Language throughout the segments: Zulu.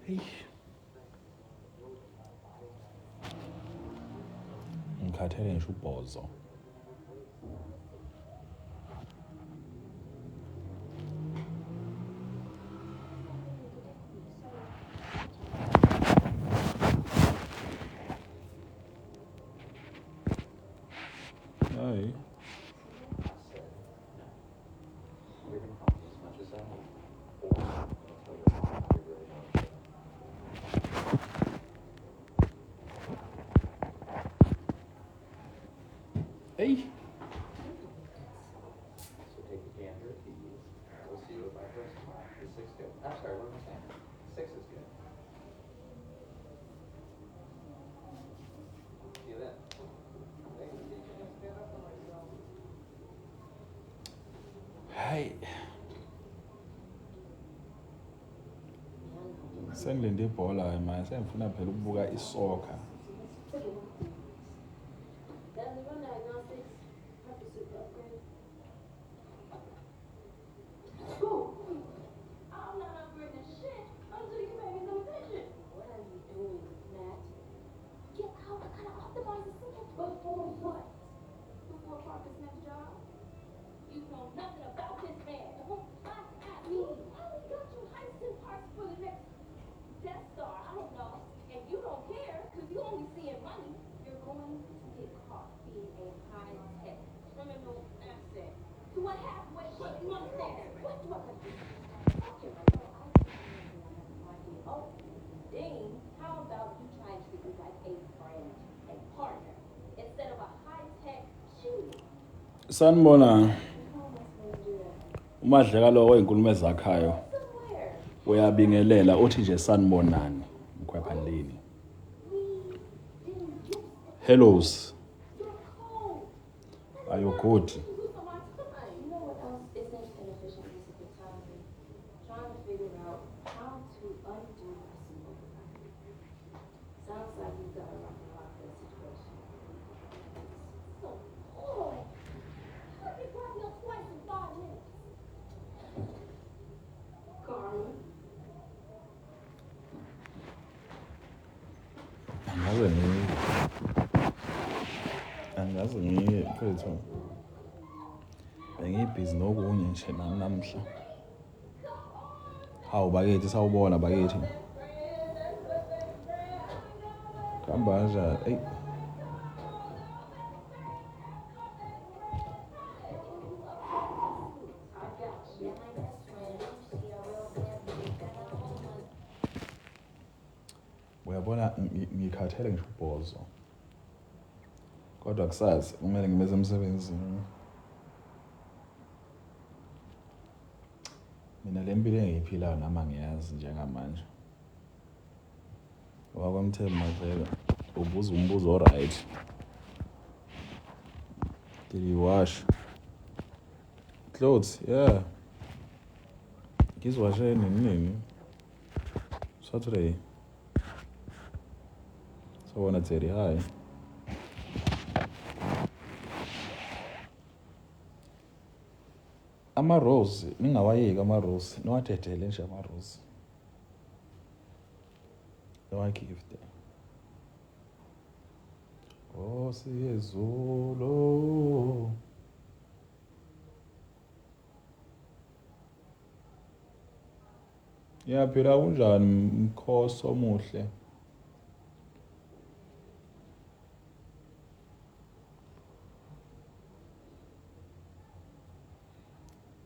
Hey. Ngikhathele ngisho ubhozo. Hayi. Hey. So take the gander, we'll see what my first time. Is 6 good? I'm sorry, what am I saying? 6 is good. See that? Hayi. Sengilinde ibhola manje sengifuna phela ukubuka isoccer. Sanibona. Umadleka lo oyinkulumo ezakhayo. Uyabingelela uthi nje sanibonani mkhwephandleni. Hellos. Are you good? Angazi mfethu. Bengibhizi nokunye nje namhla. Hawu bakithi sawubona bakithi. Khamba kanjani? Ey. Uyabona ngikhathele ngisho ubhozo. Kodwa kusazi kumele ngimeze emsebenzini. Mina lempilo engiyiphilayo nama ngiyazi njengamanje. Wakwamthembu Madlela ubuza umbuzo oright. Did you wash? Clothes, yeah. Ngizwashe nini? Saturday. So wanna Terry, hi. Ama-rose, ningawayeki ama-rose. Niwathethele nje ama-rose. Niwakhifte. Oh siyezulu. Yaphila kunjani Mkhosi omuhle?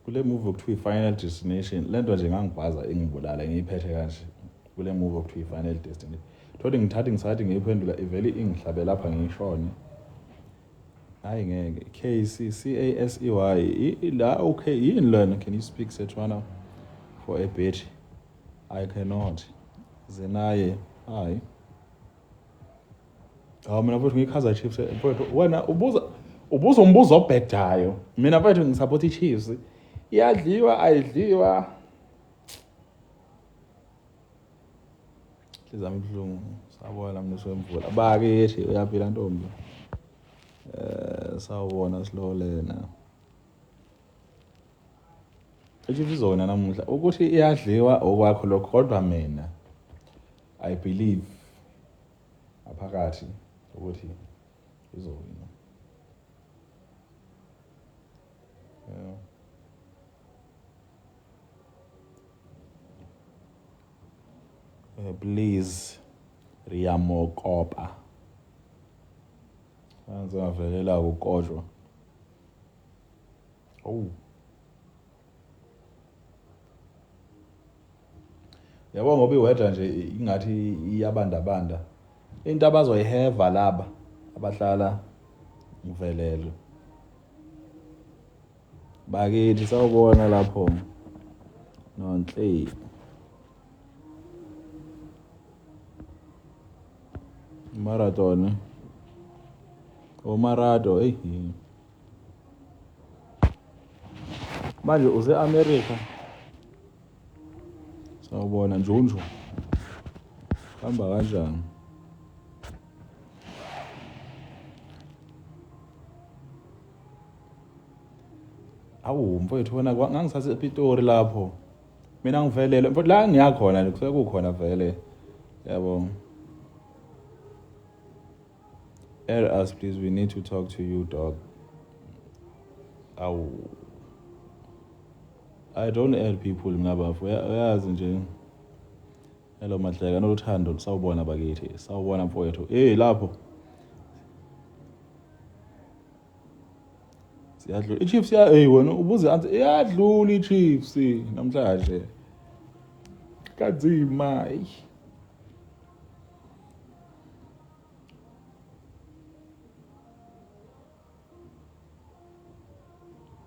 Kule movie okuthiwa i-Final Destination, lento nje ngangibhaza engibulala ngiyiphethe kanje. Kule movie okuthiwa i-Final Destination. Thothi ngithathe ngisathi ngiyiphendula ivele ingihlabe lapha ngishone. Hayi ngeke. KCCASEY la okay yini lana? Can you speak Setswana for a bit? I cannot. Zenaye hayi. Mina futhi ngikhaza Chiefs mfowethu wena ubuza umbuzo obhedayo. Mina mfowethu ngisupport iChiefs. Iyadliwa ayidliwa. Hlizami ibhlungu. Sawubona mina soemvula. Bakithi uyaphila ntombi. Sawubona silolena. IChiefs izona namuhla ukuthi iyadliwa okwakho lokho kodwa mina I believe aphakathi ukuthi izowina. Please Ria Mokopa angizavelela ukojwa. Yabo ngoba iweather nje ingathi iyabandabanda. Into abazoyiheva laba abahlala ngivelele. Bakithi sawubona lapho. Nonhle. Marathon. Marado manje uze America. Sawubona Njunju. Hamba kanjani? Awu mfowethu wona ngangisase ePitori lapho. Mina ngivelele mfowethu la ngiyakhona nje kusekukhona vele. Yabo. Air us please, we need to talk to you dog. Awu. I don't air people ngabafu. Uyazi nje. Hello Mahleka nothando sawubona bakithi. Sawubona mfowethu. Lapho. Siyadlula. iChiefs wena ubuze answer iyadlula iChiefs namhlanje. Kadzima.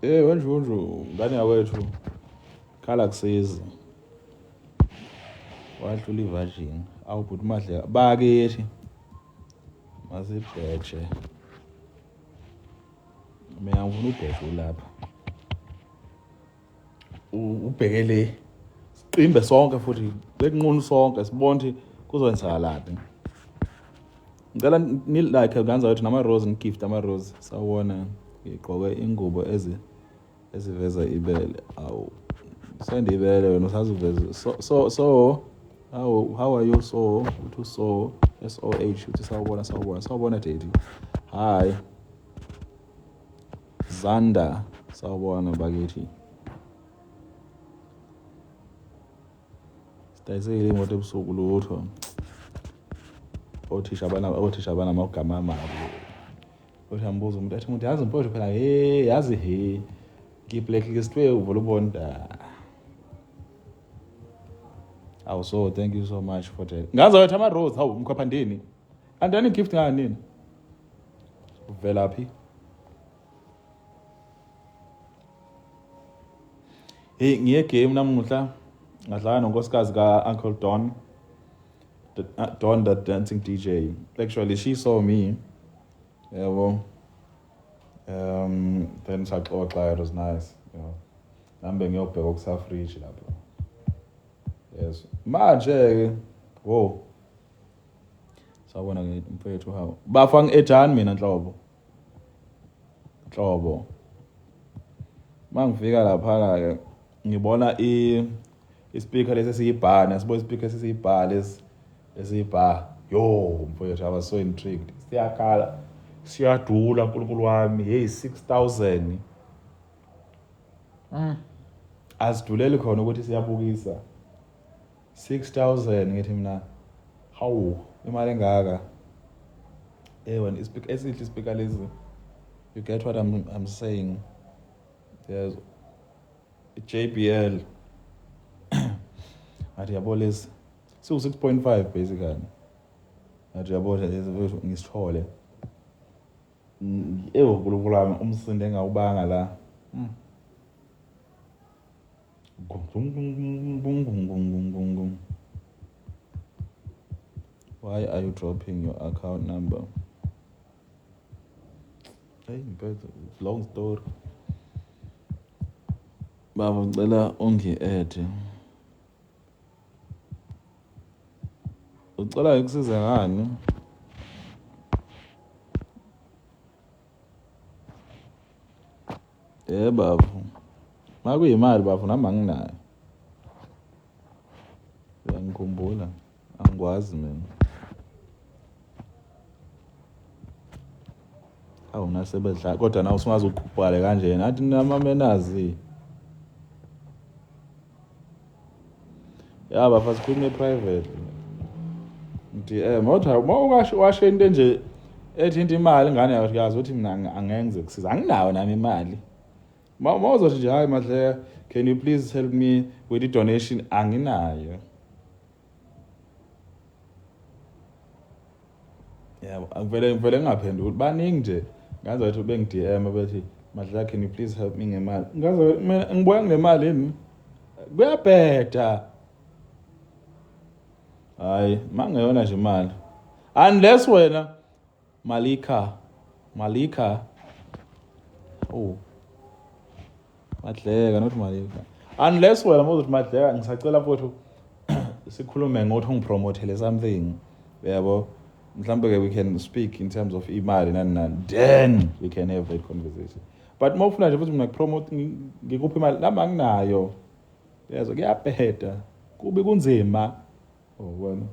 Wenjunju ngani yawethu khala kusiza. Wadlula ivirgin. Awubhuti Mahleka bakithi. Masibheje. Mina ngifuna ubheke lapha. Ubhekele siqimbe sonke futhi bekunqunu sonke sibone kuzoyenzakalaphi. Ngicela ni like nganza wethu nama rose ngigift ama rose sawona ngigqoke ingubo eziveza ibele. Awu send ibele wena usaziveza so how are you so to so SOH uthi sawubona daddy. Hi Zanda sawubona bakithi. Sitayisele imoto ebusuku lutho. Othisha abana amagama amabi. Uthambuza umuntu athi umuntu yazi mfowethu phela yazi ngiblacklistwe uvolubonda. So thank you so much for that. Ngaza wethu ama rose hawu mkhaphandini. Andani gift ngani nini? Uvela phi? Ngiye game namuhla ngadlala nonkosikazi ka Uncle Don. Don the dancing DJ. Actually she saw me. Then saxoxa, it was nice, you know. Nambe ngiyobheka okusafridge lapho. Yes. Manje sawubona ngithi mfethu hawo. Bafa ngiejani mina Nhlobo. Mangifika lapha ke ngibona ispeaker lesiyibhana, sibo ispeaker lesiyibhala lesiyibha. Mfowethu I was so intrigued. Siyakhala, siyadula uNkulunkulu wami, 6000. Asidulele khona ukuthi siyabukisa. 6000 ngithi mina. Hawu, imali engaka. When ispeaker esihle ispeaker lezi. You get what I'm saying? There's JBL. Athi yabo lesi 6.5 basically. Athi yabo ngisithole. uNkulunkulu wami umsindo engawubanga la. Why are you dropping your account number? Long story. Baba ngicela ungi-add. Ucela ukusiza ngani? Babu. Makuyimali babu nami anginayo. Ngikhumbula. angikwazi mina. Awuna sebedla kodwa na usungaze uqhubhale kanje nathi namamenazi. Ya bafasi khulume private. DM kodwa mawasho into nje ethi into imali ngane yayo yazi ukuthi mina angeke ngizokusiza. Anginayo nami imali. Mawuzothi nje hayi Madleya, can you please help me with the donation? Anginayo. Yeah, ngivele ngaphendula baningi nje. Ngaze wathi bengi DM bethi Madleya, can you please help me ngemali? Ngaze mina ngibuya nginemali yini? Kuyabheda. Hayi, mangeyona nje imali. Unless wena Malika. Oh. Madleya not Malika. Unless wena mawuthi Madleya ngisacela mfowethu sikhulume ngothi ungipromothele something. Yabo. Mhlambe we can speak in terms of imali nani. Then we can have that conversation. But mawufuna nje futhi mina promote ngikuphi imali nami anginayo. Yazo kuyabheda. Kubi kunzima. Oh wena.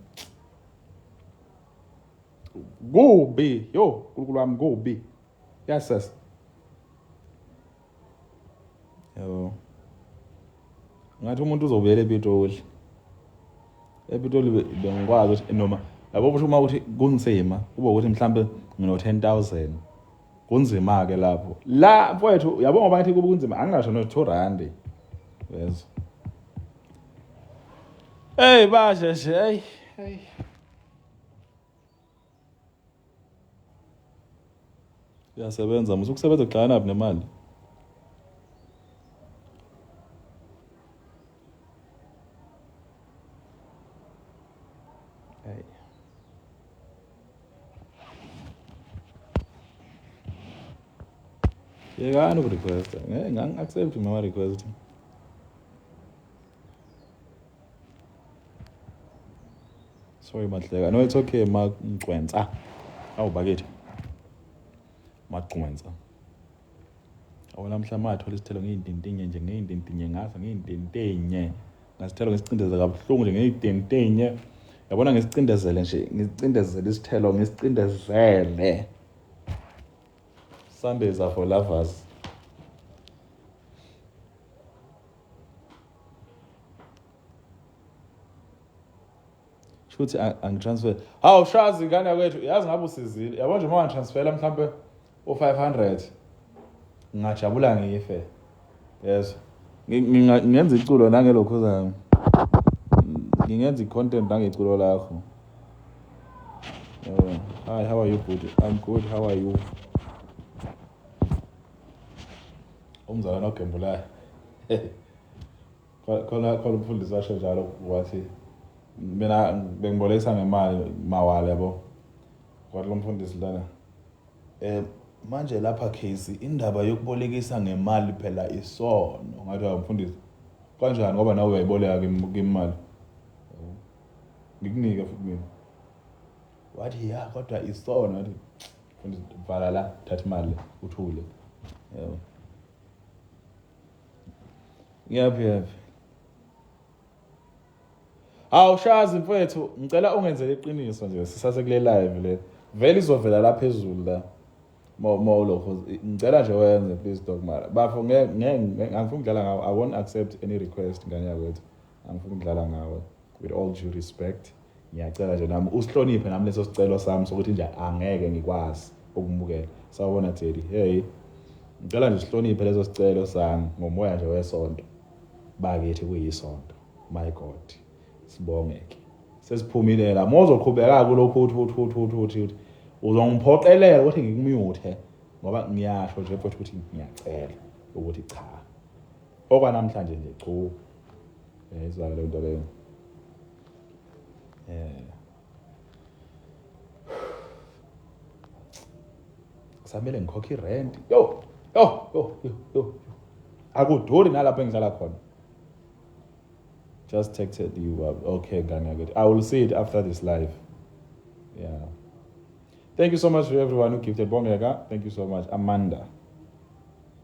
Kubi, yo, kuLunkulu wami kubi. Yes sis. Yabo. Ngathi umuntu uzobuyela ePitoli. ePitoli bengikwazi ukuthi noma yabo kusho uma uthi kunzima kube ukuthi mhlambe ngino 10,000. Kunzima ke lapho. La mfowethu yabo ngoba ngathi kube kunzima angingasho no 2 rand. Yes. Hey bashe hey. Uyasebenza musu kusebenza gxana naphi nemali. Hey. Yekani ku request. Ngang accept my request. Sorry Madleya. No, it's okay Magcwensa. Awu bakithi. Magcwensa. Awona mhlama athola isithelo ngeintintinye nje ngeintintinye ngasa ngeintintinye. Ngasithelo ngesicindezela kabuhlungu nje ngeintintinye. Yabona ngesicindezele nje ngisicindezele isithelo ngisicindezele. Sundays are for lovers. Shuthi angitransfer. Hawu shazi ngane yakwethu yazi ngabe usizile. Yabo nje uma ngitransfera mhlambe u500 ngajabula ngife. Yes. Ngingenza iculo nangelokho zami. Ngingenza icontent nangeculo lakho. Hi, how are you good? I'm good. How are you? Umzala nogembulayo. Khona umfundisi washo njalo wathi mina bengibolekisa ngemali mawala yabo. Kwathi lo mfundisi lana manje lapha case indaba yokubolekisa ngemali phela isono. Ngathi umfundisi kanjani ngoba nawe uyayiboleka kimali. Ngikunike futhi mina. Wathi ya kodwa isono wathi mfundisi vala la thatha imali uthule. Yebo. Ngiyaphi. Hawu shazi mfowethu ngicela ungenzele iqiniso nje sisase live le. Vele izovela la phezulu la. Mawulokho ngicela nje wenze please dog mara. Bafo ngangifuna ukudlala ngawe. I won't accept any request ngane yakwethu. Angifuna ukudlala ngawe with all due respect. Ngiyacela nje nami usihloniphe nami leso sicelo sami sokuthi nje angeke ngikwazi ukumukela. Sawubona Teddy. Hey. Ngicela nje sihloniphe leso sicelo sami ngomoya nje wesonto. Bakithi kuyisonto. My God. Sibongeke. Sesiphumile la. Mozoqhubeka kulokho uthi uzongiphoqelela ukuthi ngikumute ngoba ngiyasho nje futhi ukuthi ngiyacela ukuthi cha. Okwanamhlanje nje chu. Izwa le nto leyo. Kusamele ngikhokhe irent. Yo. Akuduri nalapho engihlala khona. Just texted you up. Okay, Ghana. I will see it after this live. Yeah. Thank you so much to everyone who gifted Bongeka. Thank you so much. Amanda.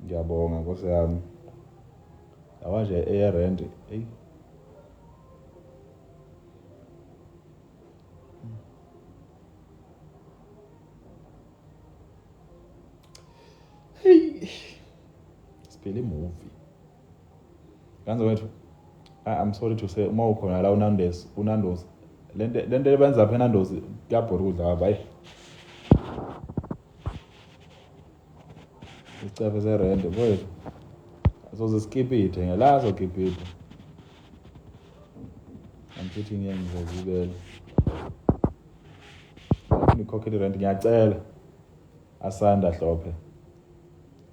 Ngiyabonga Nkosi yami. Awaje rent. phela imovie kanze wethu I'm sorry to say uma ukhona la uNandos lento ebenza phe Nandos kuyabhora ukudla bayi icafe serende boyethu asoze skip it ngela skip it I'm sitting here ngizobukela nikhokhele rent ngiyacela asanda hlophe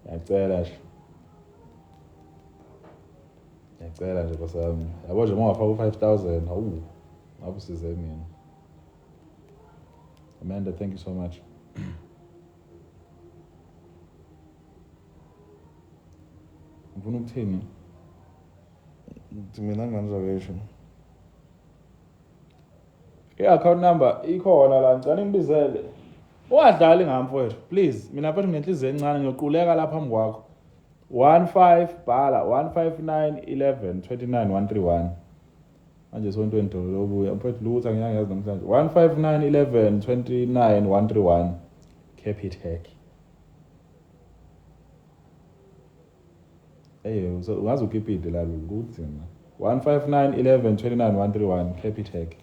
ngiyacela nje kwasami yabo nje mawafaka u5000 hawu ngabusize mina Amanda, thank you so much. Ngifuna ukuthini mina nganizakesho i-account number ikhona la ngicela ngibizele ungadlali ngamfowethu please mina mfowethu ngenhliziyo encane ngiyoquleka lapha phambi kwakho 15 bhala 1591129 manje sontweni lobuya mfowethu lutha ngiyangazi namhlanje 1591129 Capitec so ungazi ukipide la ukuthi mina 1591129 Capitec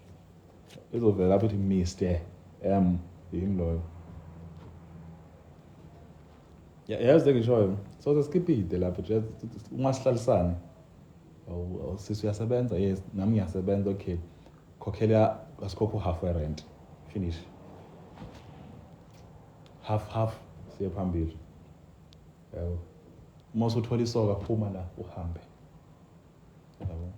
izovela lapho ithi Mr M yini loyo yazi ngishoyo so skipide lapho nje ungasihlalisana sisi uyasebenza yes nami ngiyasebenza okay khokhela asikhokho half rent finish half siya phambili yabo uma usuthola isoka phuma la uhambe yabo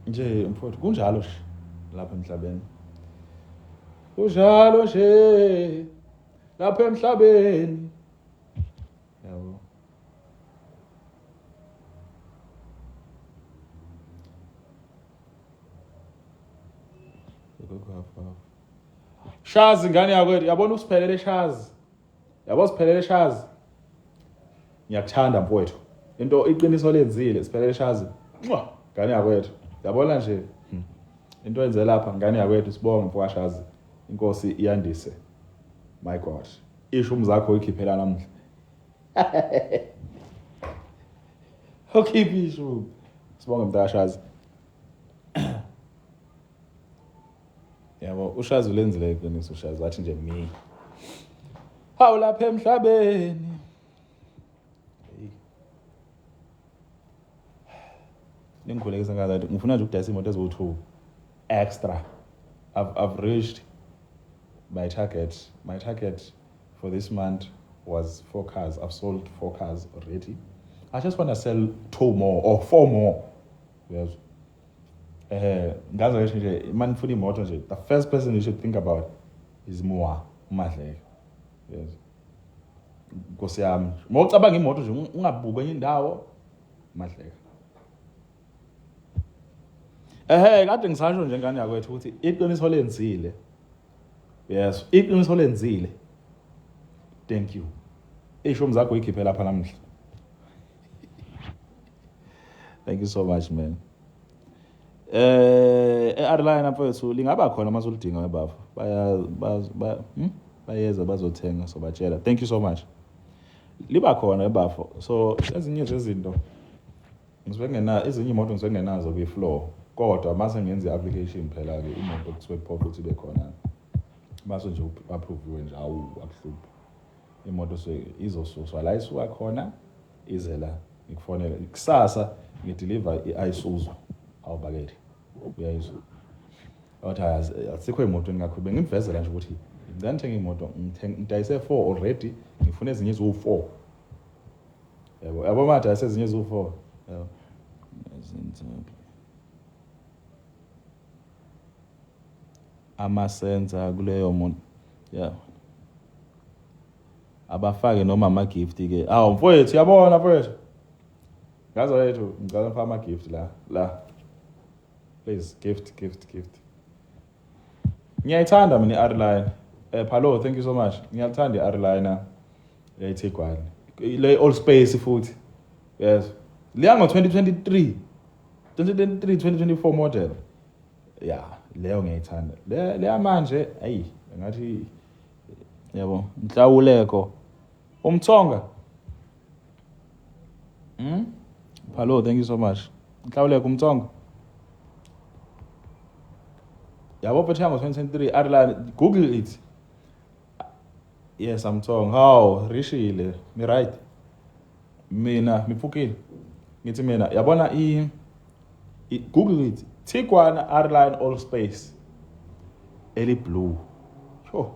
nje mfowethu kunjalo nje lapha emhlabeni kunjalo nje lapha emhlabeni yabo Shazi ngani yakwethu yabona usiphelele Shazi yabo siphelele Shazi ngiyakuthanda mfowethu into iqiniso lenzile siphelele Shazi ngani yakwethu yabona nje into yenze lapha ngani yakwethu sibonga mfowethu Shazi inkosi iyandise my god ishumi zakho ikhiphela namhla okay bisho sibonga mntashazi yabo ushazi ulenzile iqiniso ushazi wathi nje mi hawu lapha emhlabeni ningikhulekisa ngathi ngifuna nje ukudayisa imoto ezo2 extra I've reached my target for this month was 4 cars. I've sold 4 cars already. I just want to sell 2 more or 4 more. Yes. Ngazi nje man funa imoto nje the first person you should think about is Madleka. Yes. Nkosi yami. Mawucabanga imoto nje ungabuka enye indawo Madleka. Kade ngisasho nje ngane yakwethu ukuthi iqiniso lenzile. Yes, iqiniso lenzile. Thank you. Ishomi zakho ikhiphe lapha namhla. Thank you so much man. Airline apho lingaba khona masolidinga webafu. Bayeza bazothenga so batshela. Thank you so much. Liba khona webafu. So ezinye izinto ngizobengena ezinye imoto ngizobengenazo kwi floor. Kodwa mase ngenza application phela ke imoto kuthiwe profit ibe khona. Mase nje approve nje akuhluphi. Imoto izosuswa la isuka khona ize la ngikufonela kusasa ngideliver iIsuzu awubakele uyayizwa othi asikho imoto engakho bengivezela nje ukuthi ngithenga imoto ngidayise 4 already ngifuna ezinye eziwu4 yabo madayise ezinye eziwu4 yabo amasenza kuleyo muntu yeah abafake noma ama gift ke mfowethu yabona mfowethu ngazo yethu ngicela mfa ama gift la please gift ngiyayithanda mina iAirline Phalo thank you so much ngiyathanda iAirline yayithegwani le all space futhi yes liya ngo 2023 2024 model yeah leyo ngiyayithanda le manje ayi ngathi yabo mhlawuleko umthonga Hello, thank you so much. Nhlawuleka umtsongo. Yabo phethe ngo 2023 Ireland, Google it. Yes, I'm talking. How rishile, mi right? Mina miphukile. Ngithi mina yabona Google it. Tikwana Ireland all space. Eli blue. Sure.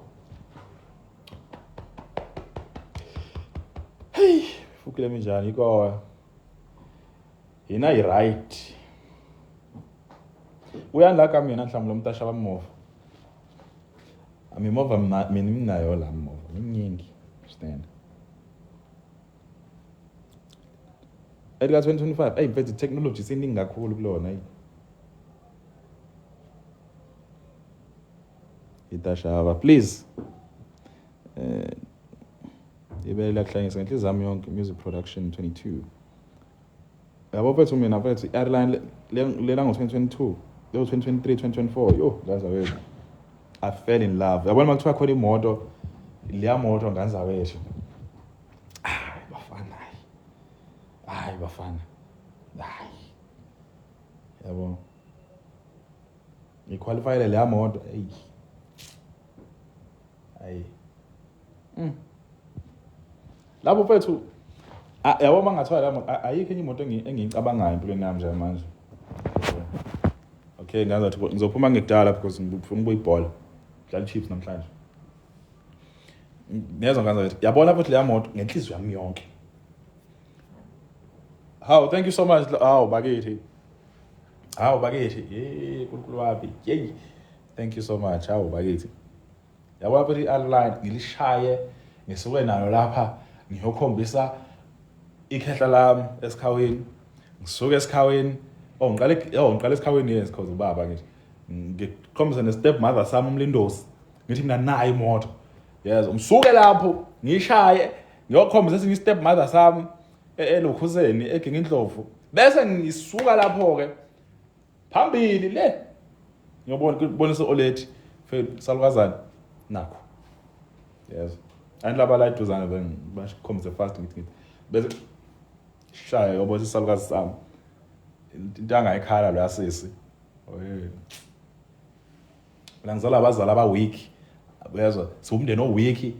Hey, fukile minjani iko. Hina I right. Uyandlaka mina nhlamlo mtasha bamova. Amimova mina minayo la mova. Miningi. Understand? Edgar 2025. Hey, mfethu technology siningi kakhulu kulona hey. Itashava please. Ibela kuhlangisa ngenhliziyo yami yonke music production 22. Yabo mfethu mina mfethu Ireland lela ngo 2022. Yo 2023 2024 yo ngaza wethu I fell in love yabona makuthiwa khona imoto leya moto nganza wethu bafana hayi bafana hayi yabo ngiqualifyile leya moto hayi labo mfethu yabo mangathiwa la ayikho enye imoto engiyicabangayo empilweni yami nje manje. Okay, ngazathi ngizophuma ngekudala because ngifuna ukubuya ibhola. Dlala chips namhlanje. Niyazwa ngazathi yabona futhi leya moto ngenhliziyo yami yonke. Hawu, thank you so much. Hawu bakithi. Hawu bakithi. Kunkulu wapi. Yey. Thank you so much. Hawu bakithi. Yabona futhi Ireland ngilishaye ngisuke nalo lapha ngiyokhombisa ikhehla lami esikhaweni. Ngisuke esikhaweni ngiqala esikhaweni yes because ubaba ngithi ngikhombisa ne-step mother sami umlindosi ngithi mina nayo imoto yes umsuke lapho ngishaye ngiyokhombisa esinye i-step mother sami elokhuzeni egingindlovu bese ngisuka lapho ke phambili le ngiyobonisa olethi salukazana nakho yes andlaba la iduzana bashikhombise fast ngithi bese shaya yobonisa isalukazi sami into angayikhala lo yasisi la ngizala abazali aba week uyazwa siwumndeni o week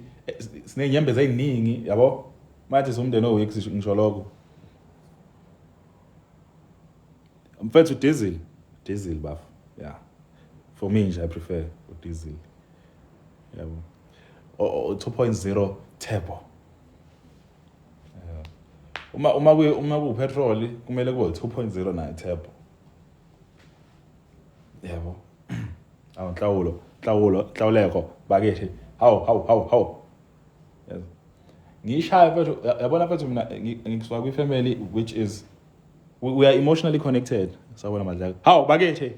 sinenyembezi eziningi yabo manje siwumndeni o week ngisho lokho mfethu diesel bafu yeah for me nje I prefer diesel yabo o 2.0 turbo uma ku petrol kumele kube 2.0 nayo turbo yabo nhlawuleko bakithi hawu yes ngishaya mfethu yabona mfethu mina ngisuka kwi family which is we are emotionally connected sabona madla hawu bakithi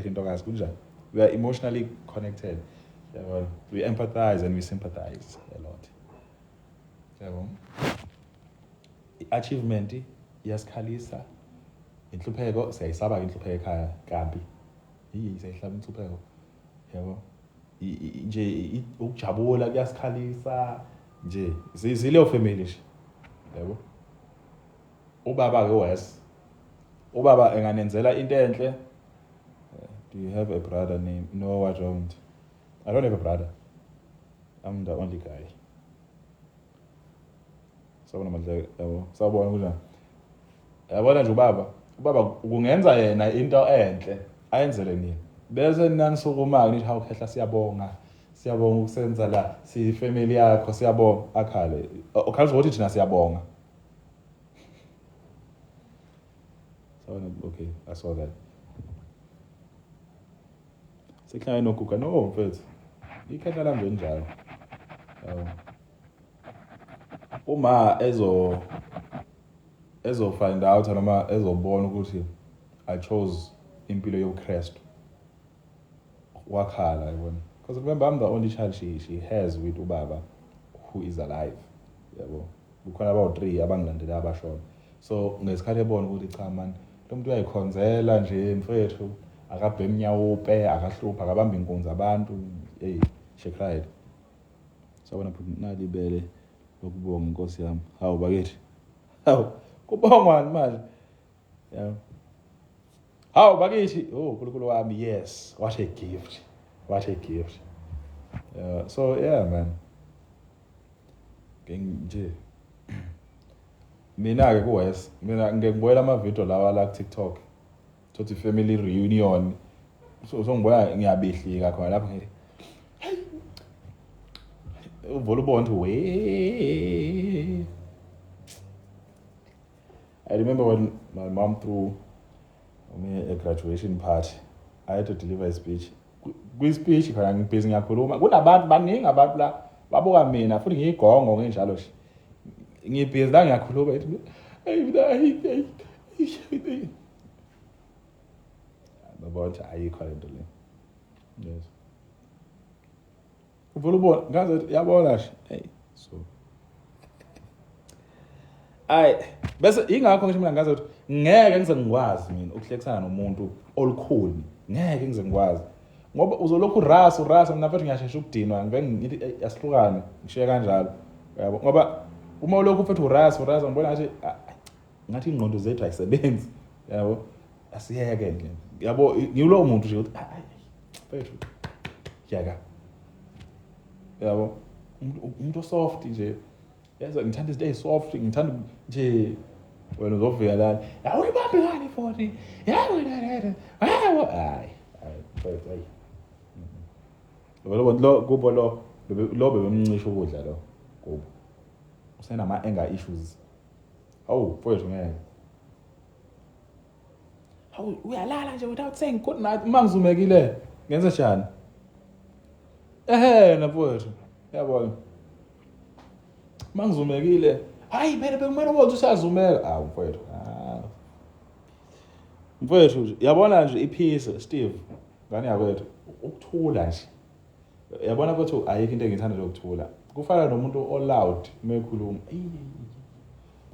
intokazi kunjani we are emotionally connected yabo we empathize and we sympathize a lot yabo achievement yasikhalisa inhlupheko siyayisaba inhlupheko ekhaya kambi siyayihlaba inhlupheko yabo nje ukujabula kuyasikhalisa nje zile family nje yabo ubaba ke wes ubaba enganenzela into enhle. Do you have a brother name? No, I don't have a brother. I'm the only guy. Sabona manje yabo sabona kunjani yabona nje ubaba kungenza yena into enhle ayenzele nini bese nanisukuma nithi hawu khehla siyabonga ukusenza la si family yakho siyabonga akhale okhazi ukuthi thina siyabonga sabona okay I saw that sekhaya nokuka no mfethu ikhehla lambe njalo uma ezo find out noma ezobona ukuthi I chose impilo yobuKristu wakhala yabona because remember I'm the only child she has with ubaba who is alive yabo kukhona about 3 abangilandela abashona so ngesikhathi ebona ukuthi cha man lo muntu uyayikhonzela nje mfethu akabhema inyawupe akahlupha akabamba inkunzi abantu she cried sabona phela nalibele lokubonga inkosi yami hawu bakithi hawu kubongwani manje yeah. Hawu bakithi uNkulunkulu wami yes what a gift so yeah man nje mina ke kuWes mina ngikubuyela ama video lawa la ku TikTok thothi family reunion so ngibona ngiyabihlika khona lapha ngithi volleyball we I remember when my mom threw me a graduation party I had to deliver a speech kwi-speech khona ngibhizi ngiyakhuluma kunabantu baningi abantu la babuka mina futhi ngiyigongo ngenjalo nje ngibhizi la ngiyakhuluma ethi babonke ayikho lento le yes volleyball ngaze yabona nje hey so ay bese ingakho ngisho mina ngaze ukuthi ngeke ngize ngikwazi mina ukuhlekisana nomuntu olukhuni ngeke ngize ngikwazi ngoba uzolokhu urasa mina futhi ngiyashesha ukudinwa ngithi asihlukane ngishiye kanjalo yabo ngoba uma ulokhu futhi urasa ngibona ngathi ingqondo zethu ayisebenzi yabo asiyeke nje yabo ngilowo muntu nje ukuthi mfethu yaka yabo umuntu soft nje yazi ngithanda izinto ezisoft ngithanda nje wena uzofika la awuyibambe ngani futhi yawo hawo ay lo kubo lo bebemncisha ukudla lo kubo usenama anger issues awu mfowethu ngeke hawu uyalala nje without saying good night mangizumekile ngenze njani na mfowethu yabona mangizumekile hayi phela bekumele ukuthi usazumeka awu mfowethu mfowethu yabona nje ipeace Steve ngani yakwethu ukuthula nje yabona mfowethu ayikho into engithanda nje ukuthula kufana nomuntu o loud mekhuluma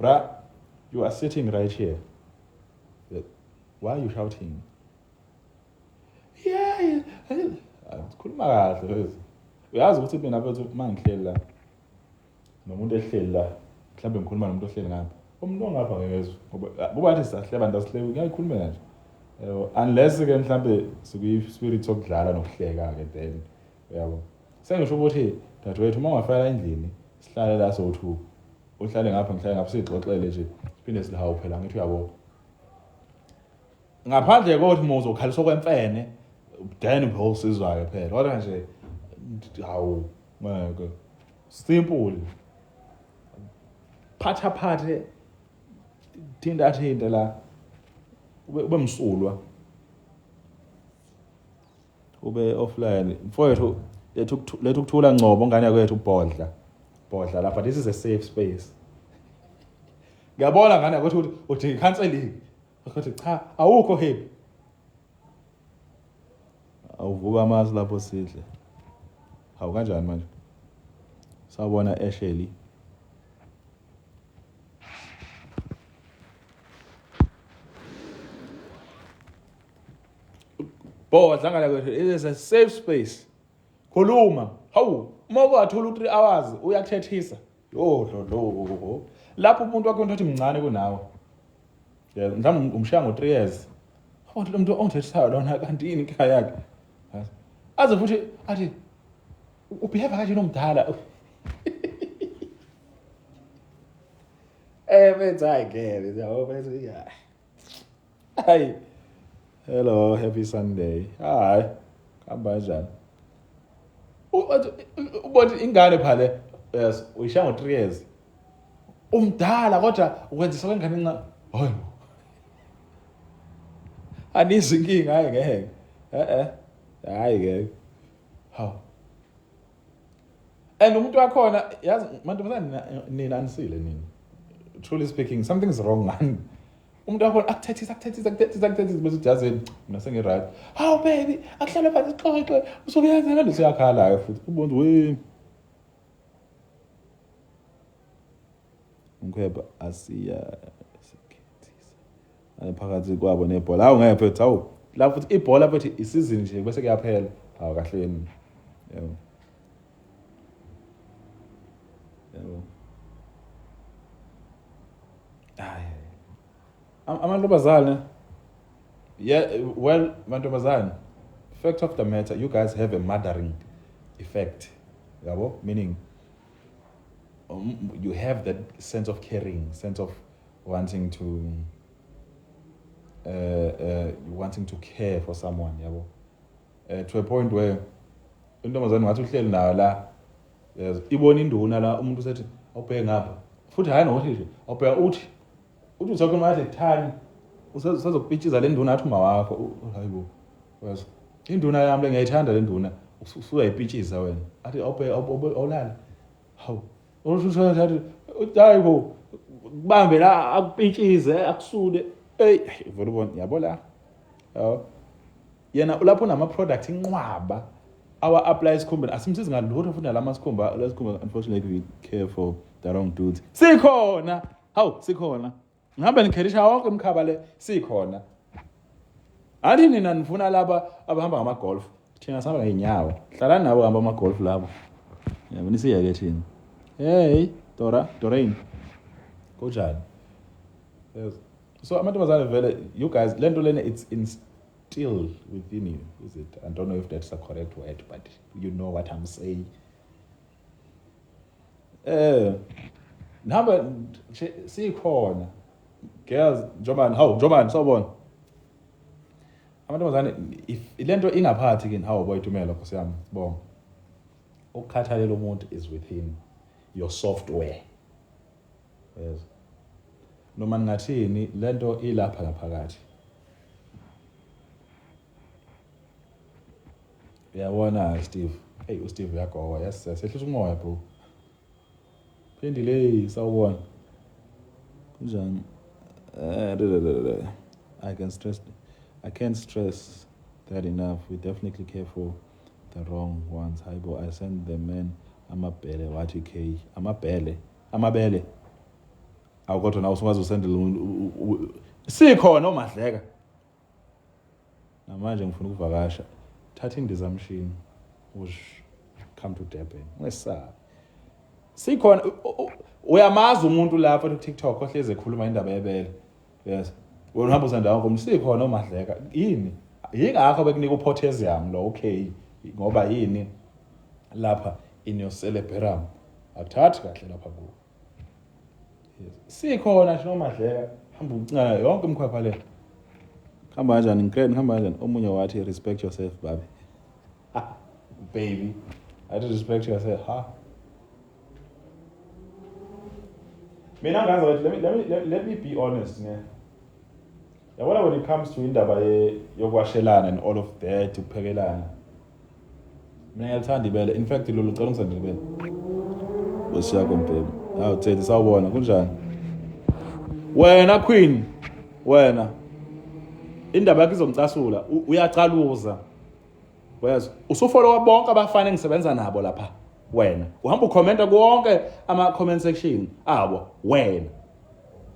bra you are sitting right here why are you shouting yeah khuluma kahle uyazi ukuthi mina mfowethu mangihleli la nomuntu ehleli la mhlawumbe ngikhuluma nomuntu ohleli ngapha umuntu ongapha ngezwe ngoba kubathi sisahle abantu asihleli ngiyayikhuluma nje unless ke mhlawumbe sikuyi spirit sokudlala nokuhleka ke then uyabo sengisho ukuthi dadewethu uma ungafika endlini sihlale la so2 uhlale ngapha ngihlale ngapha sixoxele nje siphinde silawo phela ngithi uyabo ngaphandle kokuthi muzo ukhaliswa kwemfene then phosizwayo phela kodwa nje hawu manje simple phathe thinda la ube msulwa ube offline mfowethu lethu ukuthula ngcobo ngane yakwethu ubhodla lapha this is a safe space ngiyabona ngane yakwethu uthi counseling ukuthi cha awukho happy awuvuka amazi lapho sidle hawu kanjani manje sawubona Ashley bodla ngala kwethu it is a safe space khuluma hawu uma kwathola u3 hours uyakuthethisa lo lapho umuntu wakho ntothi mncane kunawe mhlawumbe umshaya ngo3 years awuthi lo muntu ongithethisayo lona kanti yini ikhaya yakhe aze futhi athi ubehave kanje nomdala benza ayigele yabo benza yeah hayi hello happy Sunday hi khamba kanjani ubothi ingane phale yes uyishaya ngo3 years umdala kodwa ukwenzisa kwengane encane hayi anizwe inkinga hayi ngeke hayi ngeke haw and umuntu wakhona yazi mantombazane nina anisile nina truly speaking something's wrong man umuntu wakhona akuthethisa bese ujazeni mina sengiright how baby akuhlala phansi xoxe usukuyenza ngalo siyakhala futhi ubona we ngikhweba asiya phakathi kwabo nebhola hawu ngeke phethu hawu la futhi ibhola phethu isizini nje bese kuyaphela hawu kahleni yebo hayi amantombazane, yeah, well, mantombazane, fact of the matter, you guys have a mothering effect, yabo, meaning you have that sense of caring, sense of wanting to care for someone, yabo, to a point where intombazane ngathi uhleli nayo la, yes, ibona induna la umuntu usethi awubheke ngapha futhi hayi nokuthi nje awubheka uthi usakho manje ekuthani usazokupitshiza le nduna athi uma wakho hayibo, yes, induna yami le ngiyayithanda le nduna usuyayipitshiza wena athi awulala hawu usuthatha hayibo kubambe la akupitshize akusule volubona yabo la yena lapho unama product inqwaba apply isikhumbeni asimsizi ngalutho futhi nalama sikhumba unfortunately we care for the wrong dudes sikhona sikhona ngihambe ngikherisha wonke umkhaba le sikhona athi nina nifuna laba abahamba ngama golf thina sihamba ngeenyawo hlalani nabo hamba ama golf labo yabo nisiyeke thina hey Doreen kunjani yes so amantombazane vele you guys lento lena it's instilled within you, is it? I don't know if that's the correct word, but you know what I'm saying. Number sikhona girls Joban sawubona amantombazane if lento ingaphathi ke how boy Tumelo Nkosi yami sibonga ukukhathalela umuntu is within your software, yes, noma ngathini lento ilapha ngaphakathi. Uyabona Steve, uSteve uyagowa, yes sehlisa umoya bro. Phindile sawubona. Kunjani? I can't stress that enough. We definitely care for the wrong ones. Hayibo, I send the men amabhele wathi K. Amabele. Awukodwa na usungaze usendele sikhona omadleka. Namanje ngifuna ukuvakasha. Thatha indizamshini come to Durban. Ngesaba. Sikhona uyamazi umuntu lapha ku TikTok ohleze ekhuluma indaba yebele. Yes. Wena uhamba usandawo ngoba sikhona omadleka. Yini? Yingakho bekunika upotassium lo okay ngoba yini lapha in your cerebellum. Akuthathi kahle lapha ku. Yes. Sikhona shino madleka. Hamba uncana yonke imkhwapha le. Khamba kanjani ngikren khamba kanjani omunye wathi respect yourself baby. Baby, I just respect yourself, Mina ngazi let me be honest, ne. Yabona when it comes to indaba yokwashelana and all of that ukuphekelana. Mina ngiyalithanda ibele. In fact lo lucela ngisandile ibele. Wesiyakho mbhebe. Hawu Teddy sawubona kunjani? Wena Queen, wena indaba yakho izomcasula uyacaluza. Wes usufollow bonke abafana engisebenza nabo lapha wena uhamba ucomment konke ama comment section abo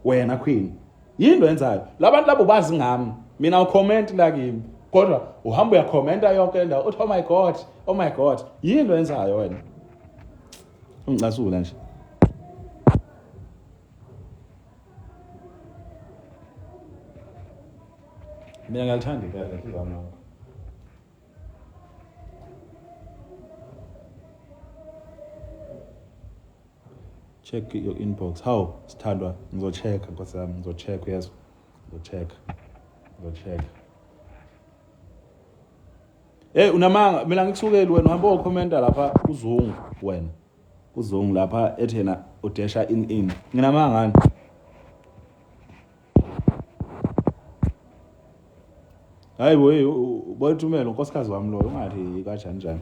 wena Queen yini wenzayo labantu labo bazi ngami mina ucomment la kimi kodwa uhamba uyacommenta yonke ndawo uthi oh my god yini wenzayo wena ungicasula nje mina ngiyalithanda kahle izami nakho check your inbox. How? Sithandwa ngizocheck Nkosi yami ngizocheck yes. Ngizocheck. Unamanga mina ngikusukeli wena uhamba ucomment lapha uzungu wena. Uzungu lapha ethena udesha in. Nginamanga ngani? Hayibo boyithumela unkosikazi wami lo ungathi kanjani.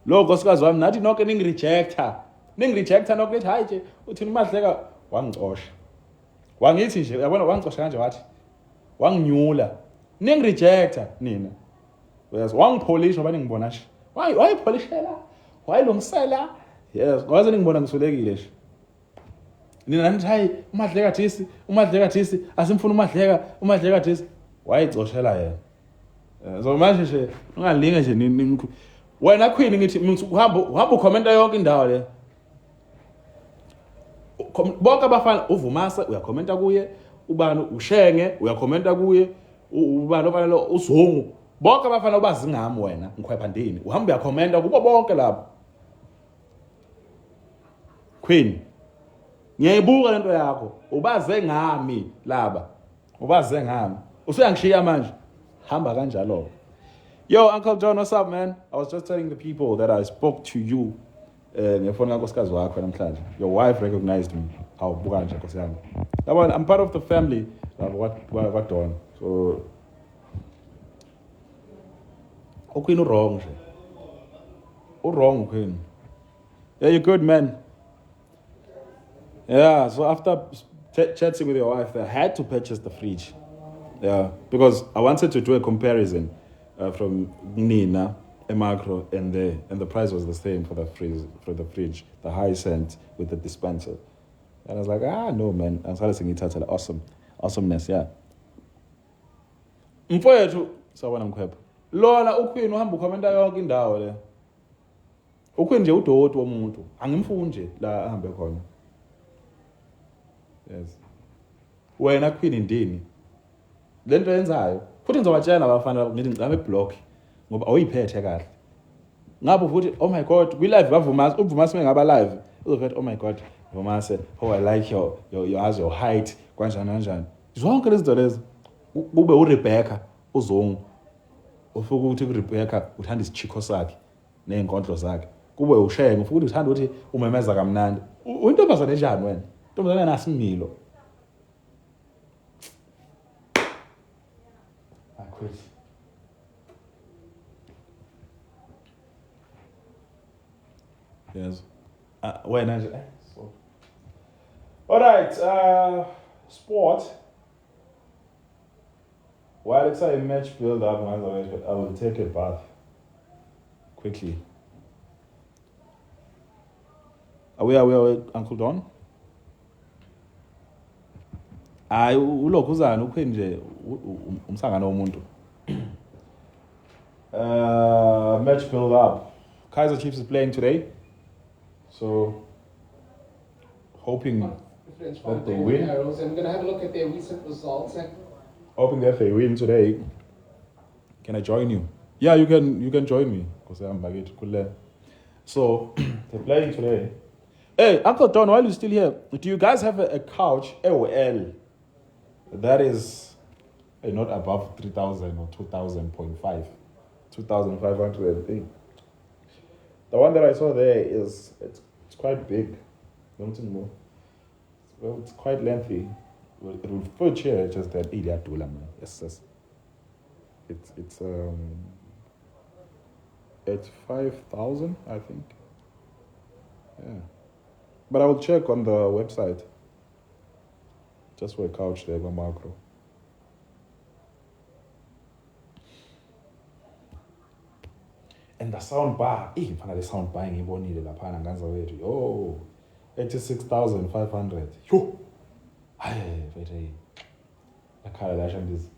Lo nkosikazi wami nathi nonke ningirejecta nokuthi hayi nje uthini umadleka wangicosha wangithi nje uyabona wangicosha kanje wathi wanginyula ningirejecta nina yes wangipholisha ngoba ningibona nje wayipholishela wayilungisela yes ngoba ningibona ngisulekile nje nina nithi hayi umadleka thisi asimfuna umadleka thisi wayicoshela yena so manje nje ungalinge nje wena Queen ngithi uhamba ucomment yonke indawo le bonke abafana uvumasa uyakhomenta kuye ubani ushenge uyakhomenta kuye ubani ofanele uzungu bonke abafana ubazi ngami wena ngikhwepha ndini uhamba uyakhomenta kubo bonke lapho Queen ngiyayibuka lento yakho ubaze ngami laba ubaze ngami usuyangishiya manje hamba kanjalo. Yo, Uncle John, what's up, man? I was just telling the people that I spoke to you. Your wife recognized me. How I'm part of the family. What done? So, okay, no wrong. Oh, wrong, Queen. Yeah, you're good, man. Yeah, so after chatting with your wife, I had to purchase the fridge. Yeah, because I wanted to do a comparison from Nina, a macro, and the price was the same for the fridge, the Hisense with the dispenser. And I was like, no, man. I started singing title, awesomeness, yeah. Mfowethu sawona mkhwepha. Lona uQueen uhamba ukhomenta yonke indawo le. uQueen nje udoti womuntu, angimfuni nje la ahambe khona. Yes. Wena Queen indini. Lento yenzayo futhi ngizobatshela abafana ngithi ngicame block ngoba awuyiphethe kahle. Ngapho futhi oh my god kwi live bavuma ubvumasi ngaba live uzofetha oh my god Vumase I like your height kanjani. Zonke lezi zinto lezi kube uRebecca uzongu. Ufuka ukuthi uRebecca uthanda isichiko sakhe nezinkondlo zakhe. Kube ushenge ufuka uthanda ukuthi umemeza kamnandi. Uyintombazane enjani wena? Intombazane nasimilo. Yes. When so. All right. Sport. While it's a match build up, I will take a bath quickly. Are we Uncle Don? Hayi ulokhuzana ukhwe nje umsangano womuntu. Match build up. Kaizer Chiefs is playing today. So hoping that they win. And we're going to have a look at their recent results. Hoping that they win today. Can I join you? Yeah, you can join me because I'm back at Kule. So they're playing today. Hey, Uncle Don, while you're still here, do you guys have a couch AOL that is not above 3,000 or 2,000.5, 2,500? The one that I saw there it's quite big. Nothing more. Well, it's quite lengthy. Well, it will fit here just that $80 man. Yes. It's at 5,000, I think. Yeah. But I will check on the website. Just for a couch there, go macro. And the sound bar, the sound bar ngibonile laphana nganza wethu. Yo, 86,500. Yo. Hayi, vele. Akhala la shandizi.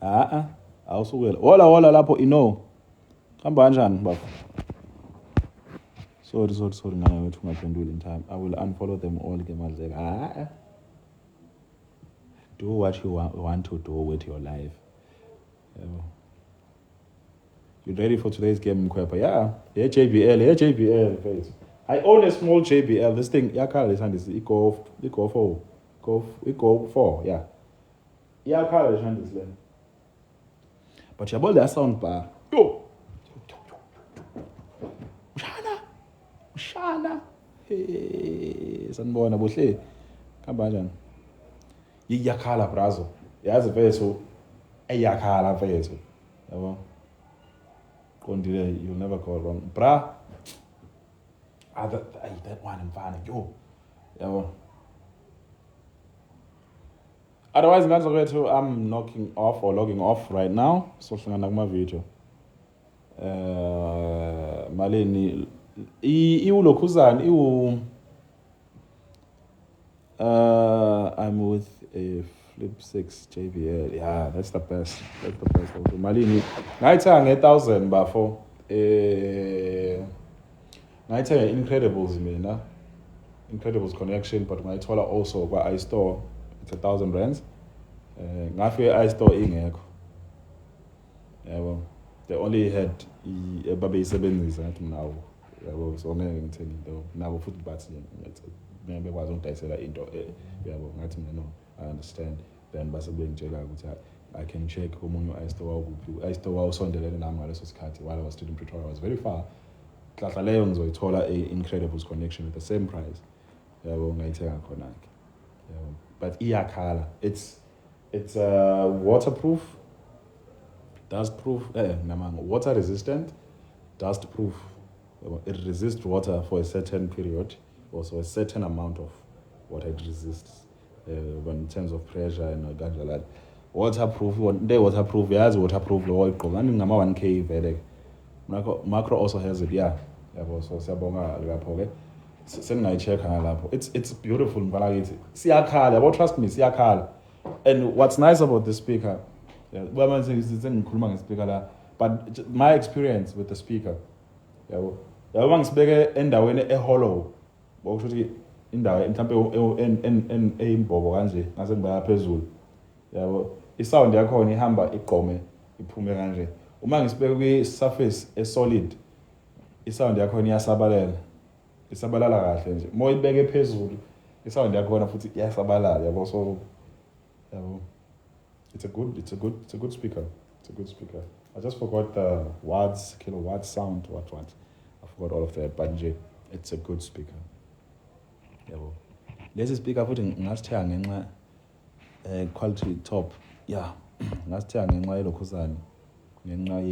Yeah. Awusukwela. Hola lapho ino. Hamba kanjani baba? Sorry ngana wethu ngaphendula in time. I will unfollow them all ke madleka. Do what you want to do with your life. You ready for today's game, Mkwepa? Yeah, JBL, face. I own a small JBL. This thing, it go 4, yeah. But you bought that sound bar. Yo! Ushana. Hey, sanibona bohle. Khamba kanjani? Iyakhala brazo. Yazi mfethu eyakhala mfethu. Yabo. Qondile, you'll never call wrong. Bra. That one mfana. Yo. Yabo. Otherwise, I'm logging off right now. So hlangana kuma video. Maleni iulokhuzana I'm with a Flip 6 JBL. Yeah, that's the best. Malini ngayithenga nge-1,000 bafo ngayithenga Incredibles mina Incredibles connection, but ungayithola also kwa-iStore, it's 1,000 rands. Ngafika i-iStore ingekho. Yabo. They only had babeyisebenzisa ngathi nawo. Yabo, so ngeke ngithini into. Nabo futhi bathi ngathi bekwazi ukudayisela into yabo ngathi no, I understand. Then base bengitshela ukuthi I can check omunye i-iStore wakuphi. I-iStore wawusondelene nami ngaleso sikhathi while I was still in Pretoria. I was very far. Klahla leyo ngizoyithola Incredibles connection at the same price. Yabo ngayithenga khona ke. Yabo. But iyakhala. It's waterproof, dustproof, water resistant, dustproof. It resists water for a certain period, also a certain amount of water it resists. In terms of pressure and ganjala. Waterproof, waterproof, yes, waterproof. Ngama 1K vele. Macro also has it, yeah. So siyabonga lapho ke. Sengayicheck lapho. It's beautiful ngibala ngithi. Siyakhala, yabo trust me, siyakhala. And what's nice about the speaker, but my experience with the speaker, ngisibeke endaweni ehollow, bokuthi indawo mhlambe eyimbobo kanje ngase ngibaya phezulu. Yabo, isound yakhona ihamba igqome iphume kanje. Uma ngisibeke kwi-surface esolid, isound yakhona iyasabalela. Isabalala kahle nje. Uma ibeke phezulu, isound yakhona futhi iyasabalala, yabo so it's a good speaker. It's a good speaker. I just forgot the watts, kilowatts, sound, what. I forgot all of that, but it's a good speaker. Yabo. Lesi speaker futhi ngasithenga ngenxa quality top. Yeah. Ngasithenga ngenxa yelokhuzana. Ngenxa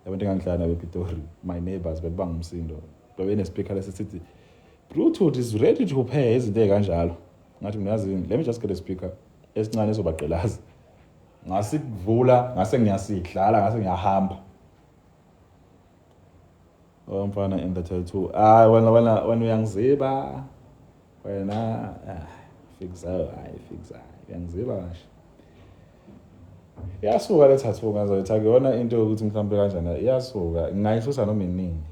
yabantu engangihlala bePitori, my neighbors bebanga umsindo. Bebene speaker lesithi Bluetooth is ready to pair izinto ezikanjalo. Ngathi ngiyazini, let me just get a speaker. Esincane ezobaqelaza. Ngasikuvula, ngase ngiyasidlala, ngase ngiyahamba. Mfana in the tattoo. Wena uyangiziba. Wena fixa. Uyangiziba kahle. Iyasuka le tattoo ngazoyithi akuyona into yokuthi mhlambe kanjani. Iyasuka, ngayisusa noma inini.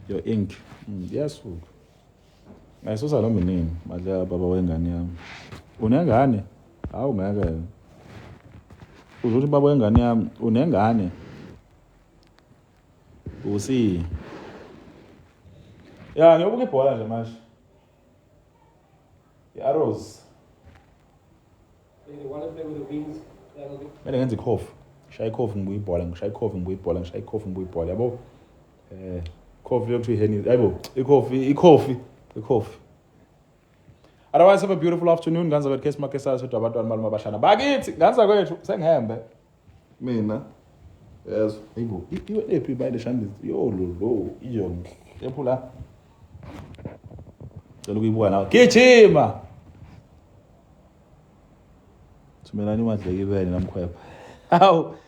Your ink. Iyasuka. Ngayisusa noma inini, madla baba wengane yami. Unengane? Hawu ngeke. Uzothi baba wengane yami, unengane? Usi. Ya, ngiyobuka ibhola nje manje. I-Arrows. You want to play with the wings? That'll be. Mele ngenze ikhofi. Ngishaya ikhofi ngibuya ibhola, ngishaya ikhofi ngibuya ibhola, ngishaya ikhofi ngibuya ibhola, yabo. Coffee yokuthi iheni, hayibo, ikhofi. Otherwise, have a beautiful afternoon. Ganza kwethu case market sayo sodwa abantwana balima bahlana. Bakithi, ganza kwethu sengihembe. Mina. Yes, hayibo. Iwe ephi by the shandis. Yo lo, iyo. Ephula. Cela ukuyibuka nawe. Gijima. Thumelani imadleke ibene namkhwepha. Hawu.